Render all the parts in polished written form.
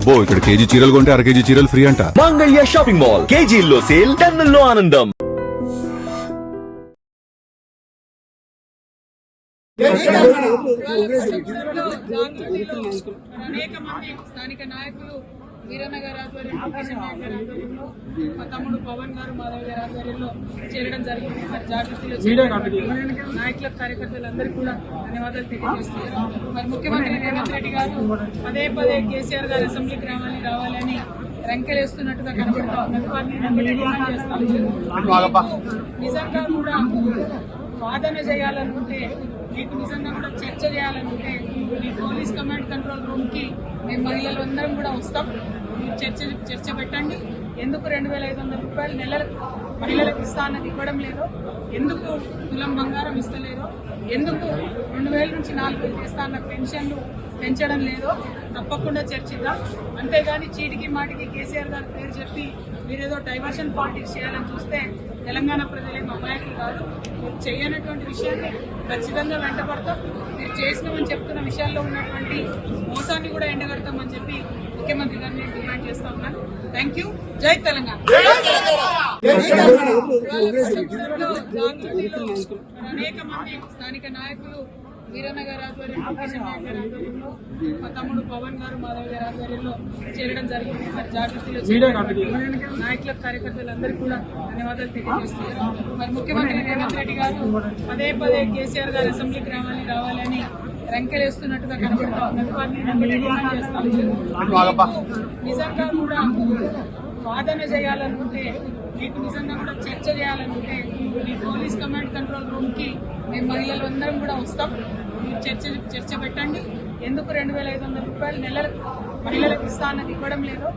అబ్బో ఇక్కడ కేజీ చీరలు కొంటే అర కేజీ చీరలు ఫ్రీ అంట. మంగళ్య షాపింగ్ మాల్, కేజీల్లో సేల్, టన్నుల్లో ఆనందం. అనేక మంది స్థానిక నాయకులు వీరన్న గారి ఆధ్వర్యంలో, కిషన్ నాయక్ గారి ఆధ్వర్యంలో, మా తమ్ముడు పవన్ గారు, మాధవ్ గారి ఆధ్వర్యంలో చేరడం జరిగింది. మరి జాగృతిలో నాయకుల కార్యకర్తలందరికీ కూడా ధన్యవాదాలు తెలియజేస్తున్నారు. మరి ముఖ్యమంత్రి రేవంత్ రెడ్డి గారు పదే పదే కేసీఆర్ గారు అసెంబ్లీకి రావాలని రంకెలేస్తున్నట్టుగా కనబడతా ఉన్నది. వారిని నిజంగా కూడా వాదన చేయాలనుకుంటే, మీకు నిజంగా కూడా చర్చ చేయాలనుకుంటే ఈ పోలీస్ కమాండ్ కంట్రోల్ రూమ్ కి మేము మహిళలు అందరం కూడా వస్తాం. మీరు చర్చ పెట్టండి. ఎందుకు 2,500 రూపాయలు నెలలకు మహిళలకు ఇస్తానని ఇవ్వడం లేదో, ఎందుకు తులం బంగారం ఇస్తలేదో, ఎందుకు 2,000 నుంచి 4,000 ఇస్తాన్న పెన్షన్లు పెంచడం లేదో తప్పకుండా చర్చిద్దాం. అంతేగాని చీటికి మాటికి కేసీఆర్ గారి పేరు చెప్పి మీరేదో డైవర్షన్ పాలిటిక్స్ చేయాలని చూస్తే తెలంగాణ ప్రజలేం అమాయకులు కాదు. మీరు చేయనటువంటి విషయాన్ని ఖచ్చితంగా వెంటబడతాం. మీరు చేసినామని చెప్తున్న విషయాల్లో ఉన్నటువంటి మోసాన్ని కూడా ఎండగడతామని చెప్పి ముఖ్యమంత్రి గారిని డిమాండ్ చేస్తా ఉన్నాను. Thank you. జై తెలంగాణ. అనేక మంది స్థానిక నాయకులు వీరన్న గారి ఆధ్వర్యంలో, కిషన్ నాయక్ గారి ఆధ్వర్యంలో, మా తమ్ముడు పవన్ గారు, మాధవ్ గారి ఆధ్వర్యంలో చేరడం జరిగింది. మరి జాగృతిలో నాయకుల కార్యకర్తలందరికీ కూడా ధన్యవాదాలు తెలియజేస్తున్నారు. మరి ముఖ్యమంత్రి రేవంత్ రెడ్డి గారు పదే పదే కేసీఆర్ గారు అసెంబ్లీకి రావాలని రంకెలేస్తున్నట్టుగా కనబడతా ఉన్నది. వారిని నిజంగా కూడా వాదన చేయాలనుకుంటే, మీకు నిజంగా కూడా చర్చ చేయాలనుకుంటే ఈ పోలీస్ కమాండ్ కంట్రోల్ రూమ్ కి మేము మహిళలు అందరం కూడా వస్తాం. మీరు చర్చ పెట్టండి. ఎందుకు 2,500 రూపాయలు నెలలకు మహిళలకు ఇస్తానని ఇవ్వడం లేదో,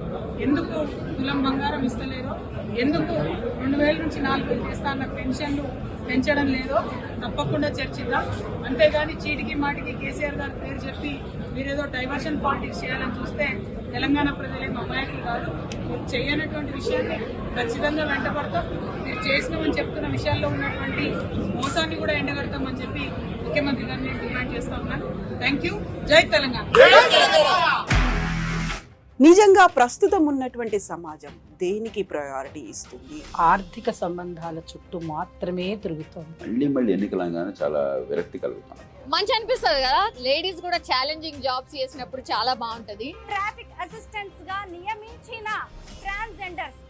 ఎందుకు తులం బంగారం ఇస్తలేదో, ఎందుకు 2,000 నుంచి 4,000 ఇస్తాన్న పెన్షన్లు పెంచడం లేదో తప్పకుండా చర్చిద్దాం. అంతేగాని చీటికి మాటికి కేసీఆర్ గారి పేరు చెప్పి మీరేదో డైవర్షన్ పాలిటిక్స్ చేయాలని చూస్తే తెలంగాణ ప్రజలేం అమాయకులు కాదు. మీరు చేయనటువంటి విషయాన్ని ఖచ్చితంగా వెంటబడతాం. మీరు చేసినామని చెప్తున్న విషయాల్లో ఉన్నటువంటి మోసాన్ని కూడా ఎండగడతామని చెప్పి ముఖ్యమంత్రి గారిని డిమాండ్ చేస్తా ఉన్నాను. Thank you. జై తెలంగాణ. నిజంగా ప్రస్తుతం ఉన్నటువంటి సమాజం దేనికి ప్రయారిటీ ఇస్తుంది? ఆర్థిక సంబంధాల చుట్టూ మాత్రమే తిరుగుతుంది. మళ్ళీ ఎన్నికలంగానే చాలా విరక్తి కలుగుతాం. మంచి అనిపిస్తుంది కదా, లేడీస్ కూడా ఛాలెంజింగ్ జాబ్స్ చేసినప్పుడు చాలా బాగుంటది. ట్రాఫిక్ అసిస్టెంట్స్ గా నియమించిన ట్రాన్స్జెండర్స్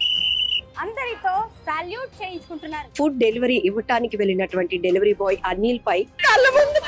అందరితో సాల్యూట్ చేయించుకుంటున్నారు. ఫుడ్ డెలివరీ ఇవ్వటానికి వెళ్ళినటువంటి డెలివరీ బాయ్ అనిల్ పై కళ్ళ ముందు